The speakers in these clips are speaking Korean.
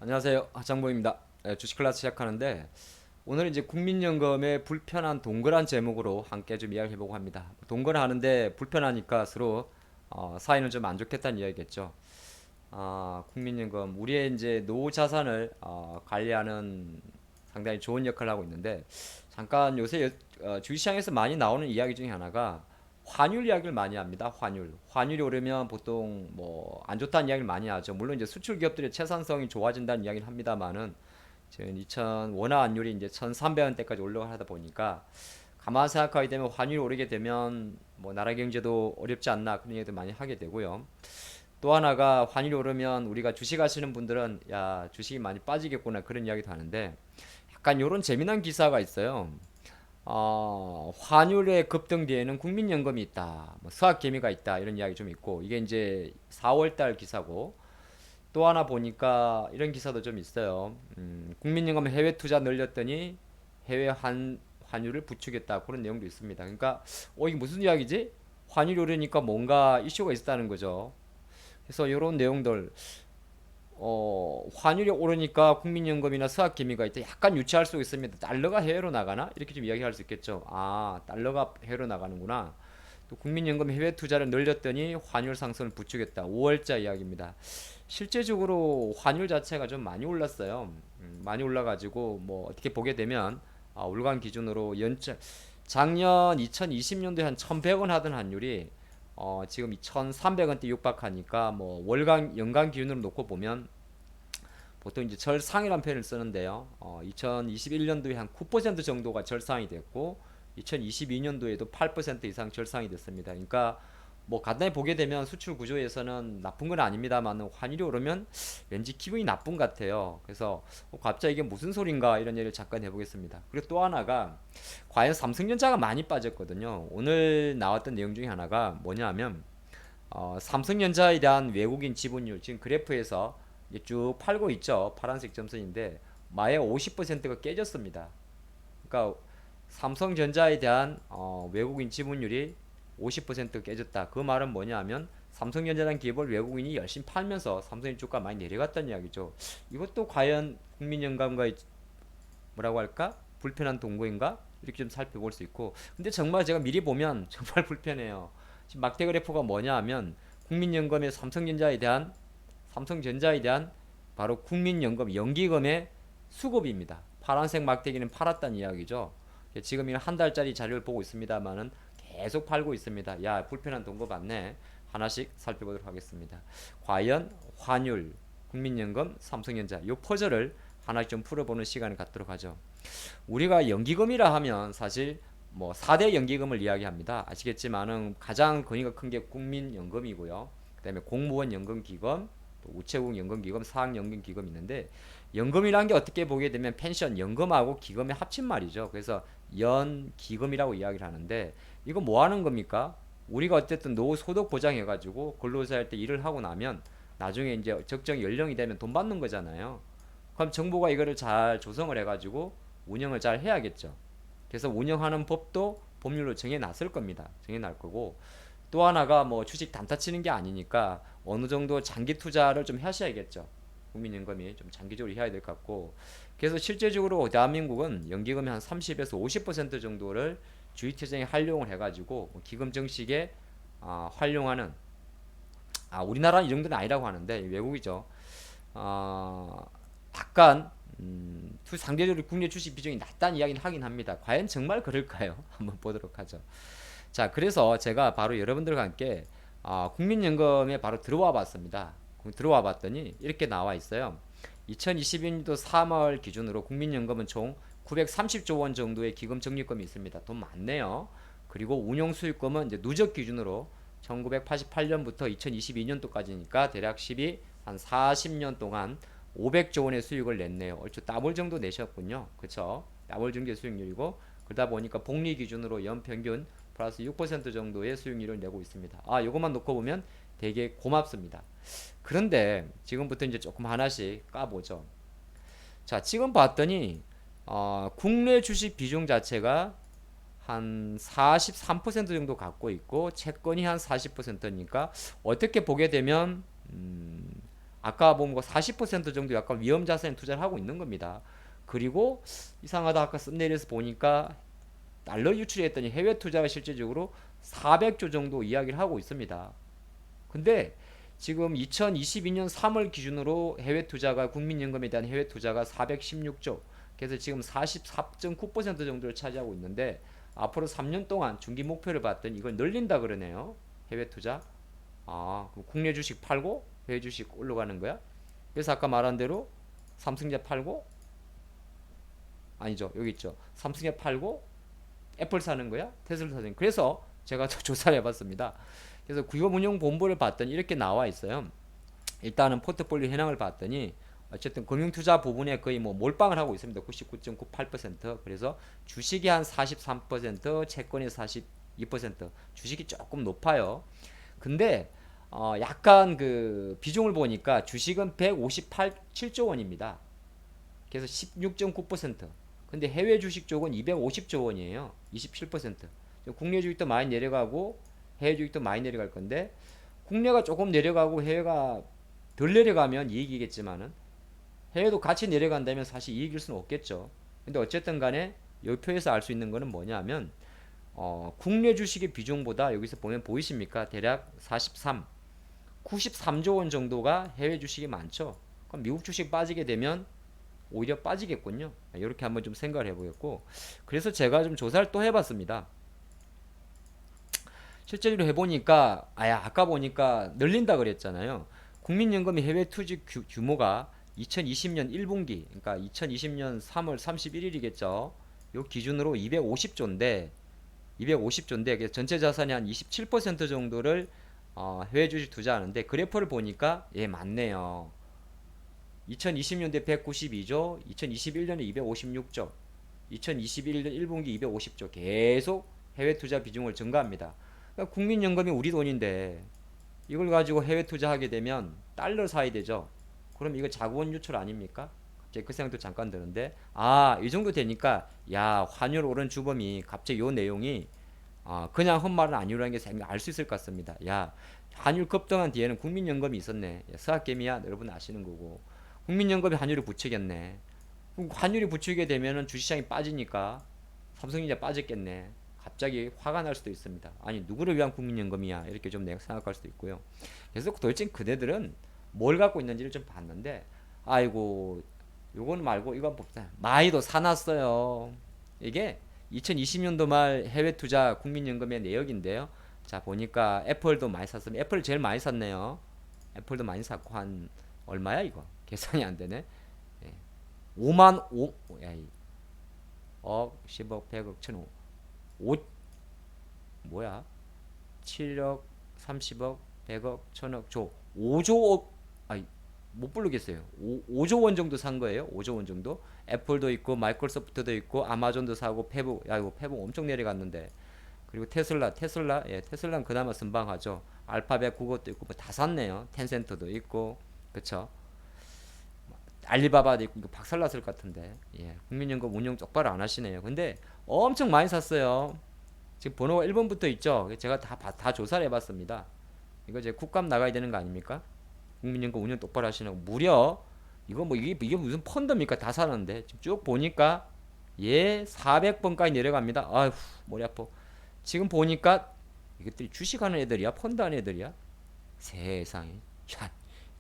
안녕하세요. 하창보입니다. 주식 클래스 시작하는데 오늘 이제 국민연금의 불편한 동그란 제목으로 함께 좀 이야기를 해보고 합니다. 동그라하는데 불편하니까 서로 사이는 좀 안 좋겠다는 이야기겠죠. 국민연금 우리의 이제 노후 자산을 관리하는 상당히 좋은 역할을 하고 있는데 잠깐 요새 주식시장에서 많이 나오는 이야기 중에 하나가 환율 이야기를 많이 합니다. 환율이 오르면 보통 뭐 안 좋다는 이야기를 많이 하죠. 물론 이제 수출 기업들의 채산성이 좋아진다는 이야기를 합니다만은 지금 2000 원화 환율이 이제 1,300원대까지 올라가다 보니까 가만 생각하게 되면 환율이 오르게 되면 뭐 나라 경제도 어렵지 않나 그런 얘기도 많이 하게 되고요. 또 하나가 환율이 오르면 우리가 주식 하시는 분들은 야 주식이 많이 빠지겠구나 그런 이야기도 하는데 약간 요런 재미난 기사가 있어요. 환율의 급등 뒤에는 국민연금이 있다, 뭐 수학개미가 있다 이런 이야기 좀 있고 이게 이제 4월달 기사고 또 하나 보니까 이런 기사도 좀 있어요. 국민연금 해외 투자 늘렸더니 해외 환율을 부추겼다 그런 내용도 있습니다. 그러니까 이게 무슨 이야기지? 환율이 오르니까 뭔가 이슈가 있었다는 거죠. 그래서 이런 내용들 환율이 오르니까 국민연금이나 수학기미가 있다. 약간 유추할 수 있습니다. 달러가 해외로 나가나? 이렇게 좀 이야기할 수 있겠죠. 달러가 해외로 나가는구나. 또 국민연금 해외 투자를 늘렸더니 환율 상승을 부추겼다. 5월자 이야기입니다. 실제적으로 환율 자체가 좀 많이 올랐어요. 많이 올라가지고 뭐 어떻게 보게 되면 월간 기준으로 작년 2020년도에 한 1,100원 하던 환율이 지금 2,300원대 육박하니까 뭐 월간 연간 기준으로 놓고 보면 보통 이제 절상이라는 표현을 쓰는데요. 2021년도에 한 9% 정도가 절상이 됐고 2022년도에도 8% 이상 절상이 됐습니다. 그러니까 뭐 간단히 보게 되면 수출 구조에서는 나쁜 건 아닙니다만 환율이 오르면 왠지 기분이 나쁜 것 같아요. 그래서 갑자기 이게 무슨 소린가 이런 얘기를 잠깐 해보겠습니다. 그리고 또 하나가 과연 삼성전자가 많이 빠졌거든요. 오늘 나왔던 내용 중에 하나가 뭐냐면 삼성전자에 대한 외국인 지분율 지금 그래프에서 이제 쭉 팔고 있죠. 파란색 점선인데 마의 50%가 깨졌습니다. 그러니까 삼성전자에 대한 외국인 지분율이 50% 깨졌다. 그 말은 뭐냐면 삼성전자라는 기업을 외국인이 열심히 팔면서 삼성의 주가 많이 내려갔다는 이야기죠. 이것도 과연 국민연금과의 뭐라고 할까? 불편한 동거인가? 이렇게 좀 살펴볼 수 있고 근데 정말 제가 미리 보면 정말 불편해요. 지금 막대 그래프가 뭐냐 하면 국민연금의 삼성전자에 대한 바로 국민연금 연기금의 수급입니다. 파란색 막대기는 팔았다는 이야기죠. 지금 한 달짜리 자료를 보고 있습니다만은 계속 팔고 있습니다. 야 불편한 동거 맞네. 하나씩 살펴보도록 하겠습니다. 과연 환율, 국민연금, 삼성전자 요 퍼즐을 하나씩 좀 풀어보는 시간을 갖도록 하죠. 우리가 연기금이라 하면 사실 뭐 4대 연기금을 이야기합니다. 아시겠지만은 가장 권위가 큰 게 국민연금이고요. 그다음에 공무원 연금기금, 또 우체국 연금기금, 사학연금기금 있는데 연금이란 게 어떻게 보게 되면 펜션 연금하고 기금의 합친 말이죠. 그래서 연기금이라고 이야기를 하는데 이거 뭐 하는 겁니까? 우리가 어쨌든 노후 소득 보장해 가지고 근로자 할 때 일을 하고 나면 나중에 이제 적정 연령이 되면 돈 받는 거잖아요. 그럼 정부가 이거를 잘 조성을 해가지고 운영을 잘 해야겠죠. 그래서 운영하는 법도 법률로 정해놨을 겁니다. 정해놨을 거고 또 하나가 뭐 주식 단타 치는 게 아니니까 어느 정도 장기 투자를 좀 하셔야겠죠. 국민연금이 좀 장기적으로 해야 될 것 같고 그래서 실제적으로 대한민국은 연기금의 한 30에서 50% 정도를 주식투자에 활용을 해가지고 기금 정식에 활용하는 우리나라는 이 정도는 아니라고 하는데 외국이죠. 어, 약간 상대적으로 국내 주식 비중이 낮다는 이야기는 하긴 합니다. 과연 정말 그럴까요? 한번 보도록 하죠. 자, 그래서 제가 바로 여러분들과 함께 국민연금에 바로 들어와 봤습니다. 들어와 봤더니 이렇게 나와 있어요. 2022년도 3월 기준으로 국민연금은 총 930조 원 정도의 기금 적립금이 있습니다. 돈 많네요. 그리고 운용 수익금은 이제 누적 기준으로 1988년부터 2022년도까지니까 대략 12, 한 40년 동안 500조 원의 수익을 냈네요. 얼추 더블 정도 내셨군요. 그쵸? 더블 정도의 수익률이고 그러다 보니까 복리 기준으로 연평균 플러스 6% 정도의 수익률을 내고 있습니다. 요것만 놓고 보면 되게 고맙습니다. 그런데 지금부터 이제 조금 하나씩 까보죠. 자, 지금 봤더니 국내 주식 비중 자체가 한 43% 정도 갖고 있고 채권이 한 40%니까 어떻게 보게 되면 아까 보면 40% 정도 약간 위험 자산에 투자를 하고 있는 겁니다. 그리고 이상하다 아까 썸네일에서 보니까 달러 유출이 했더니 해외 투자가 실질적으로 400조 정도 이야기를 하고 있습니다. 근데 지금 2022년 3월 기준으로 해외 투자가 국민연금에 대한 해외 투자가 416조. 그래서 지금 44.9% 정도를 차지하고 있는데 앞으로 3년 동안 중기 목표를 봤더니 이걸 늘린다 그러네요. 해외 투자. 아, 그럼 국내 주식 팔고 해외 주식 올라가는 거야? 그래서 아까 말한 대로 삼성전자 팔고 아니죠. 여기 있죠. 삼성전자 팔고 애플 사는 거야? 테슬라 사는 거야? 그래서 제가 조사를 해봤습니다. 그래서 구조운용본부를 봤더니 이렇게 나와 있어요. 일단은 포트폴리오 현황을 봤더니 어쨌든 금융투자 부분에 거의 뭐 몰빵을 하고 있습니다. 99.98%. 그래서 주식이 한 43%, 채권이 42%. 주식이 조금 높아요. 근데 약간 그 비중을 보니까 주식은 158.7조 원입니다. 그래서 16.9%. 근데 해외 주식 쪽은 250조 원이에요. 27%. 국내 주식도 많이 내려가고 해외 주식도 많이 내려갈 건데 국내가 조금 내려가고 해외가 덜 내려가면 이익이겠지만은 해외도 같이 내려간다면 사실 이익일 수는 없겠죠. 근데 어쨌든 간에 이 표에서 알 수 있는 거는 뭐냐면 국내 주식의 비중보다 여기서 보면 보이십니까? 대략 43, 93조 원 정도가 해외 주식이 많죠. 그럼 미국 주식 빠지게 되면 오히려 빠지겠군요. 이렇게 한번 좀 생각을 해보겠고, 그래서 제가 좀 조사를 또 해봤습니다. 실제로 해보니까 아까 보니까 늘린다 그랬잖아요. 국민연금이 해외 투자 규모가 2020년 1분기, 그러니까 2020년 3월 31일이겠죠. 요 기준으로 250조인데, 전체 자산의 한 27% 정도를 해외 주식 투자하는데 그래프를 보니까 맞네요. 2020년대 192조, 2021년에 256조, 2021년 1분기 250조 계속 해외 투자 비중을 증가합니다. 그러니까 국민연금이 우리 돈인데 이걸 가지고 해외 투자하게 되면 달러 사야 되죠. 그럼 이거 자구원 유출 아닙니까? 갑자기 그 생각도 잠깐 드는데 이 정도 되니까 환율 오른 주범이 갑자기 요 내용이 그냥 헛말은 아니라는 게 알 수 있을 것 같습니다. 환율 급등한 뒤에는 국민연금이 있었네. 스하게미야 여러분 아시는 거고 국민연금이 환율을 부추겼네. 환율이 부추기게 되면은 주식시장이 빠지니까 삼성전자 빠졌겠네. 갑자기 화가 날 수도 있습니다. 아니 누구를 위한 국민연금이야 이렇게 좀 내가 생각할 수도 있고요. 그래서 도대체 그대들은 뭘 갖고 있는지를 좀 봤는데 아이고 요건 말고 이거 봅시다. 마이도 사놨어요. 이게 2020년도 말 해외 투자 국민연금의 내역인데요. 자 보니까 애플도 많이 샀으면 애플 제일 많이 샀네요. 애플도 많이 샀고 한 얼마야 이거? 계산이 안 되네. 5만 5 야, 억, 10억, 100억, 1000억, 5 뭐야? 7억, 30억, 100억, 1000억, 조 5조 아니 못 부르겠어요. 5조 원 정도 산 거예요. 5조 원 정도. 애플도 있고 마이크로소프트도 있고 아마존도 사고 페북 이거 페북 엄청 내려갔는데 그리고 테슬라 테슬라는 그나마 선방하죠. 알파벳 그것도 있고 뭐다 샀네요. 텐센트도 있고 그쵸. 알리바바도 있고 이거 박살났을 것 같은데 국민연금 운영 똑바로 안 하시네요. 근데 엄청 많이 샀어요. 지금 번호가 1번부터 있죠. 제가 다 조사를 해봤습니다. 이거 이제 국감 나가야 되는 거 아닙니까? 국민연금 운영 똑바로 하시는 거 무려 이거 뭐 이게 무슨 펀드입니까? 다 사는데 지금 쭉 보니까 400번까지 내려갑니다. 아휴 머리 아파. 지금 보니까 이것들이 주식하는 애들이야? 펀드하는 애들이야? 세상에 야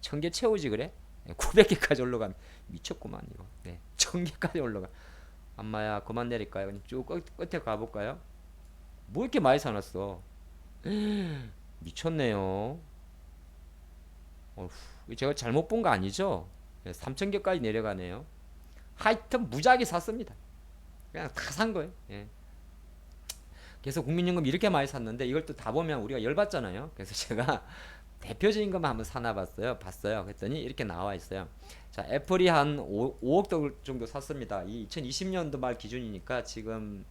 1000개 채우지 그래? 900개까지 올라가면 미쳤구만 이거. 1000개까지 올라가. 엄마야 그만 내릴까요? 쭉 끝에 가볼까요? 뭐 이렇게 많이 사놨어? 미쳤네요. 어후, 제가 잘못 본 거 아니죠? 3000개까지 내려가네요. 하여튼 무지하게 샀습니다. 그냥 다 산 거예요. 그래서 국민연금 이렇게 많이 샀는데 이걸 또 다 보면 우리가 열받잖아요. 그래서 제가 대표적인 것만 한번 봤어요. 그랬더니 이렇게 나와 있어요. 자, 애플이 한 5억 정도 샀습니다. 이 2020년도 말 기준이니까 지금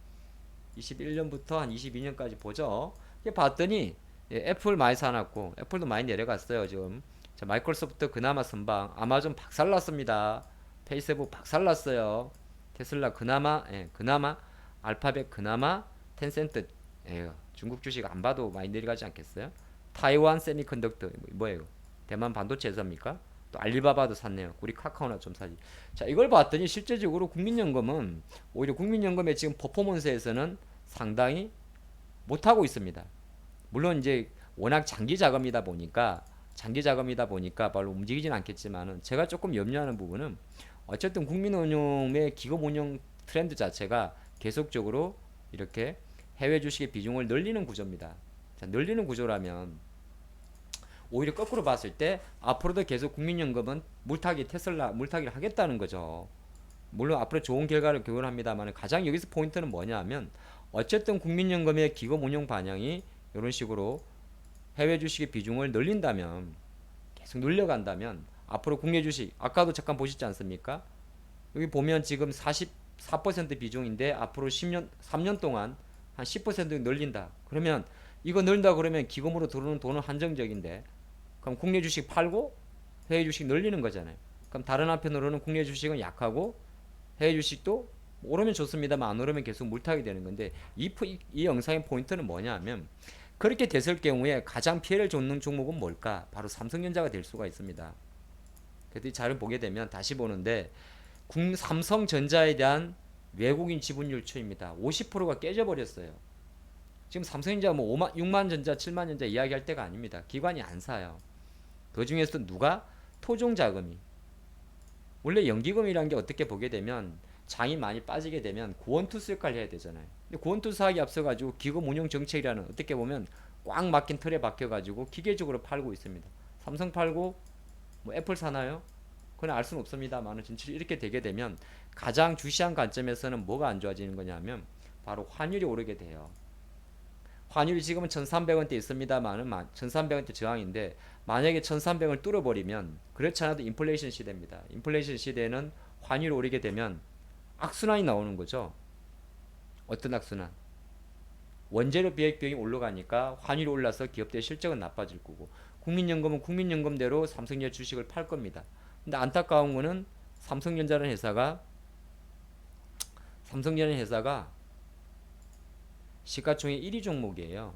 21년부터 한 22년까지 보죠. 봤더니 애플 많이 사놨고 애플도 많이 내려갔어요. 지금 자, 마이크로소프트 그나마 선방, 아마존 박살났습니다. 페이스북 박살났어요. 테슬라 그나마 알파벳 그나마 텐센트 중국 주식 안 봐도 많이 내려가지 않겠어요? 타이완 세미컨덕터 뭐예요? 대만 반도체 회사입니까? 또 알리바바도 샀네요. 우리 카카오나 좀 사지. 자, 이걸 봤더니 실제적으로 국민연금은 오히려 국민연금의 지금 퍼포먼스에서는 상당히 못하고 있습니다. 물론 이제 워낙 장기 자금이다 보니까 별로 움직이진 않겠지만은 제가 조금 염려하는 부분은 어쨌든 국민운용의 기금운용 트렌드 자체가 계속적으로 이렇게 해외 주식의 비중을 늘리는 구조입니다. 자, 늘리는 구조라면 오히려 거꾸로 봤을 때 앞으로도 계속 국민연금은 물타기를 하겠다는 거죠. 물론 앞으로 좋은 결과를 기원합니다만 가장 여기서 포인트는 뭐냐면 어쨌든 국민연금의 기금 운용 반영이 이런 식으로 해외 주식의 비중을 늘린다면 계속 늘려간다면 앞으로 국내 주식 아까도 잠깐 보셨지 않습니까? 여기 보면 지금 44% 비중인데 앞으로 10년 3년 동안 한 10% 늘린다. 그러면 이거 늘린다 그러면 기금으로 들어오는 돈은 한정적인데 그럼 국내 주식 팔고 해외 주식 늘리는 거잖아요. 그럼 다른 한편으로는 국내 주식은 약하고 해외 주식도 오르면 좋습니다만 안 오르면 계속 물타기 되는 건데 이 영상의 포인트는 뭐냐면 그렇게 됐을 경우에 가장 피해를 줬는 종목은 뭘까? 바로 삼성전자가 될 수가 있습니다. 그래서 이 자료를 보게 되면 다시 보는데 삼성전자에 대한 외국인 지분율 추입니다. 50%가 깨져버렸어요. 지금 삼성전자 뭐 6만 전자, 7만 전자 이야기할 때가 아닙니다. 기관이 안 사요. 그 중에서도 누가? 토종자금이. 원래 연기금이라는 게 어떻게 보게 되면 장이 많이 빠지게 되면 구원투수 역할을 해야 되잖아요. 근데 구원투수 하기 앞서가지고 기금 운용 정책이라는 어떻게 보면 꽉 막힌 틀에 박혀가지고 기계적으로 팔고 있습니다. 삼성 팔고 뭐 애플 사나요? 그건 알 수는 없습니다만 진짜 이렇게 되게 되면 가장 주시한 관점에서는 뭐가 안 좋아지는 거냐면 바로 환율이 오르게 돼요. 환율이 지금은 1300원대 있습니다만은 1300원대 저항인데 만약에 1300을 뚫어버리면 그렇지 않아도 인플레이션 시대입니다. 인플레이션 시대에는 환율이 오르게 되면 악순환이 나오는 거죠. 어떤 악순환? 원재료 비액 비용이 올라가니까 환율이 올라서 기업들의 실적은 나빠질 거고 국민연금은 국민연금대로 삼성전자 주식을 팔 겁니다. 근데 안타까운 거는 삼성전자라는 회사가 시가총액 1위 종목이에요.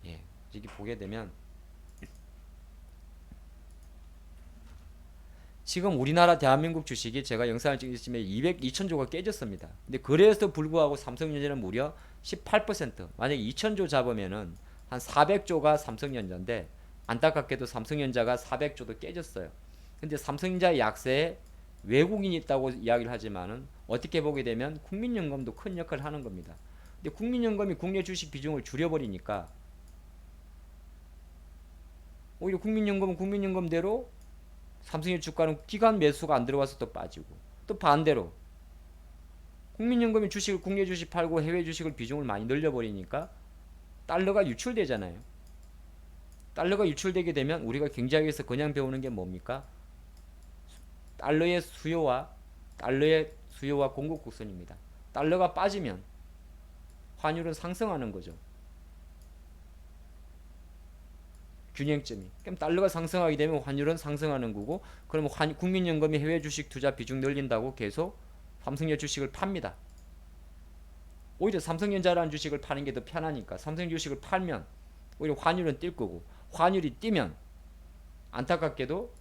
예, 여기 보게 되면 지금 우리나라 대한민국 주식이 제가 영상을 찍을 때 2,000조가 깨졌습니다. 근데 그래서 불구하고 삼성전자는 무려 18%. 만약에 2,000조 잡으면은 한 400조가 삼성전자인데 안타깝게도 삼성전자가 400조도 깨졌어요. 근데 삼성전자의 약세에 외국인이 있다고 이야기를 하지만은 어떻게 보게 되면 국민연금도 큰 역할을 하는 겁니다. 근데 국민연금이 국내 주식 비중을 줄여버리니까 오히려 국민연금은 국민연금대로 삼성의 주가는 기관 매수가 안 들어와서 또 빠지고 또 반대로 국민연금이 주식을 국내 주식 팔고 해외 주식을 비중을 많이 늘려버리니까 달러가 유출되잖아요. 달러가 유출되게 되면 우리가 경제학에서 그냥 배우는 게 뭡니까? 달러의 수요와 공급 곡선입니다. 달러가 빠지면 환율은 상승하는 거죠. 균형점이. 그럼 달러가 상승하게 되면 환율은 상승하는 거고 그러면 국민연금이 해외 주식 투자 비중 늘린다고 계속 삼성전자 주식을 팝니다. 오히려 삼성전자라는 주식을 파는 게 더 편하니까 삼성 주식을 팔면 오히려 환율은 뛸 거고 환율이 뛰면 안타깝게도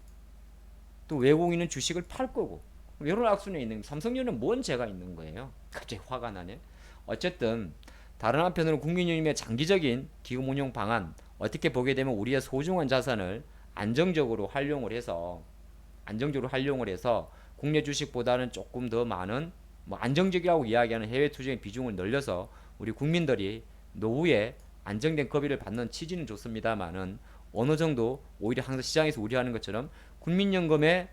또 외국인은 주식을 팔 거고 이런 악순환에 있는 삼성전자는 뭔 죄가 있는 거예요. 갑자기 화가 나네. 어쨌든 다른 한편으로 국민연금의 장기적인 기금 운용 방안 어떻게 보게 되면 우리의 소중한 자산을 안정적으로 활용을 해서 국내 주식보다는 조금 더 많은 뭐 안정적이라고 이야기하는 해외 투자의 비중을 늘려서 우리 국민들이 노후에 안정된 급여를 받는 취지는 좋습니다만은 어느 정도 오히려 항상 시장에서 우려하는 것처럼 국민연금의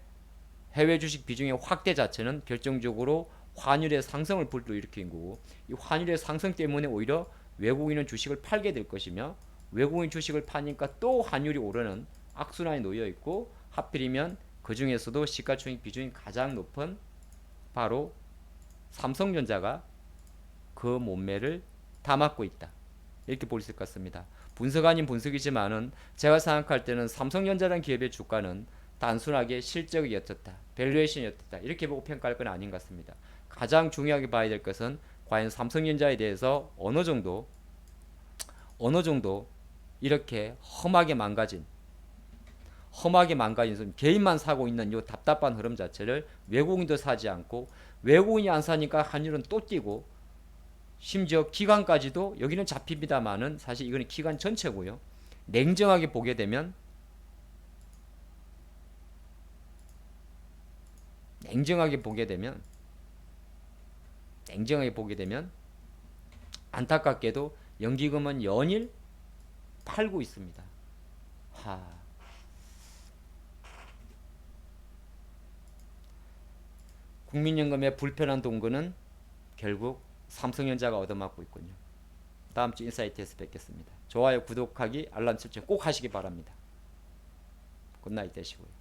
해외 주식 비중의 확대 자체는 결정적으로 환율의 상승을 불러일으킨 거고 이 환율의 상승 때문에 오히려 외국인은 주식을 팔게 될 것이며 외국인 주식을 파니까 또 환율이 오르는 악순환이 놓여 있고 하필이면 그 중에서도 시가총액 비중이 가장 높은 바로 삼성전자가 그 몸매를 다 맡고 있다. 이렇게 볼 수 있을 것 같습니다. 분석 아닌 분석이지만은 제가 생각할 때는 삼성전자라는 기업의 주가는 단순하게 실적이었다, 밸류에이션이었다 이렇게 보고 평가할 건 아닌 것 같습니다. 가장 중요하게 봐야 될 것은 과연 삼성전자에 대해서 어느 정도 이렇게 험하게 험하게 망가진 개인만 사고 있는 이 답답한 흐름 자체를 외국인도 사지 않고 외국인이 안 사니까 환율은 또 뛰고 심지어 기관까지도 여기는 잡힙니다만은 사실 이거는 기관 전체고요. 냉정하게 보게 되면 냉정하게 보게 되면 안타깝게도 연기금은 연일 팔고 있습니다. 국민연금의 불편한 동거는 결국 삼성전자가 얻어맞고 있군요. 다음 주 인사이트에서 뵙겠습니다. 좋아요, 구독하기, 알람 설정 꼭 하시기 바랍니다. 굿나잇 되시고요.